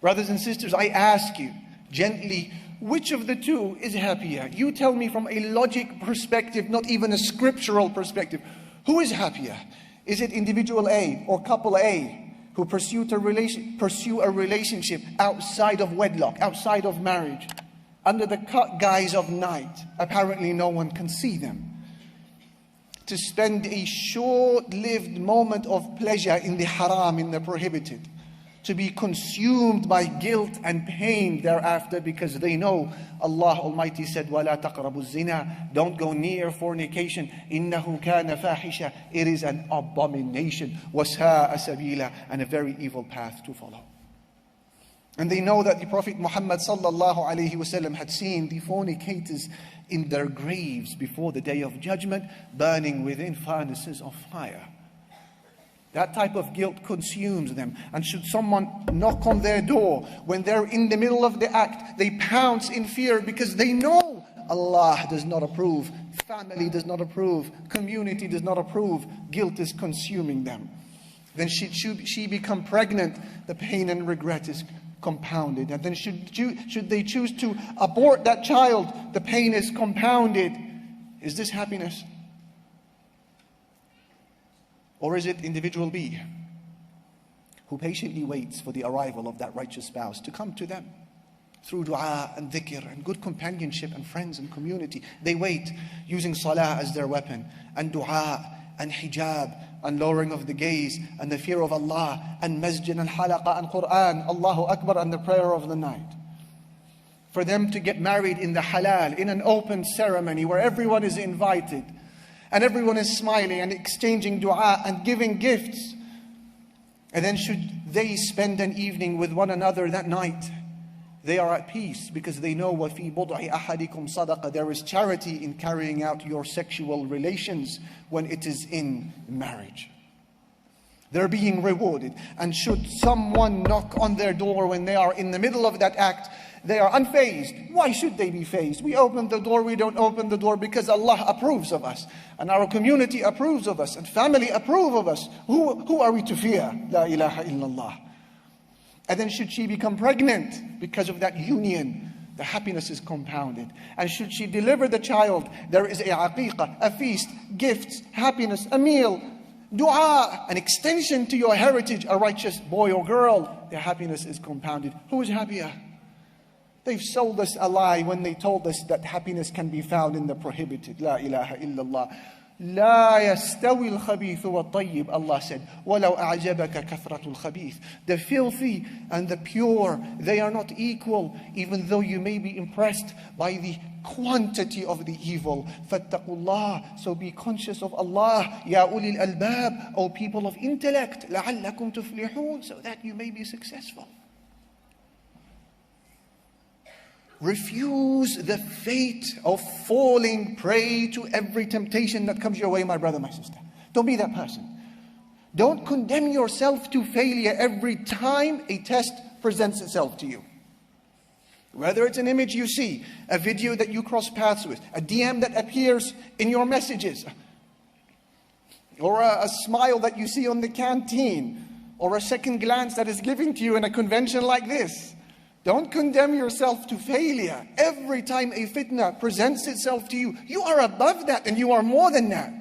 Brothers and sisters, I ask you gently, which of the two is happier? You tell me from a logic perspective, not even a scriptural perspective. Who is happier? Is it individual A or couple A who pursue a relationship outside of wedlock, outside of marriage, under the guise of night? Apparently no one can see them. To spend a short-lived moment of pleasure in the haram, in the prohibited. To be consumed by guilt and pain thereafter, because they know Allah Almighty said, وَلَا تَقْرَبُوا الزِّنَا, don't go near fornication. إِنَّهُ كَانَ فَاحِشًا, it is an abomination. وَسَاءَ سَبِيلًا, and a very evil path to follow. And they know that the Prophet Muhammad sallallahu alaihi wasallam had seen the fornicators in their graves before the Day of Judgment, burning within furnaces of fire. That type of guilt consumes them. And should someone knock on their door when they're in the middle of the act, they pounce in fear because they know Allah does not approve, family does not approve, community does not approve. Guilt is consuming them. Then should she become pregnant, the pain and regret is compounded. And then should they choose to abort that child, the pain is compounded. Is this happiness? Or is it individual B who patiently waits for the arrival of that righteous spouse to come to them through dua and dhikr and good companionship and friends and community? They wait using salah as their weapon, and dua and hijab and lowering of the gaze and the fear of Allah and masjid and halaqa and Quran, Allahu Akbar, and the prayer of the night. For them to get married in the halal, in an open ceremony where everyone is invited, and everyone is smiling and exchanging dua and giving gifts. And then should they spend an evening with one another that night, they are at peace because they know وَفِي بُضْعِ أَحَدِكُمْ صَدَقَةً, there is charity in carrying out your sexual relations when it is in marriage. They're being rewarded. And should someone knock on their door when they are in the middle of that act, they are unfazed. Why should they be fazed? We open the door, we don't open the door because Allah approves of us. And our community approves of us. And family approve of us. Who are we to fear? La ilaha illallah. And then should she become pregnant because of that union, the happiness is compounded. And should she deliver the child, there is a aqiqah, a feast, gifts, happiness, a meal, dua, an extension to your heritage, a righteous boy or girl. The happiness is compounded. Who is happier? They've sold us a lie when they told us that happiness can be found in the prohibited. La ilaha illallah. لا يستوي الخبيث والطيب, Allah said. وَلَوْ أَعْجَبَكَ كَثْرَةُ الْخَبِيثِ. The filthy and the pure, they are not equal, even though you may be impressed by the quantity of the evil. فَاتَّقُوا اللَّهِ, so be conscious of Allah. يَا أُولِي الْأَلْبَابِ, O people of intellect. لَعَلَّكُمْ تُفْلِحُونَ, so that you may be successful. Refuse the fate of falling prey to every temptation that comes your way, my brother, my sister. Don't be that person. Don't condemn yourself to failure every time a test presents itself to you. Whether it's an image you see, a video that you cross paths with, a DM that appears in your messages, or a smile that you see on the canteen, or a second glance that is given to you in a convention like this. Don't condemn yourself to failure. Every time a fitna presents itself to you, you are above that and you are more than that.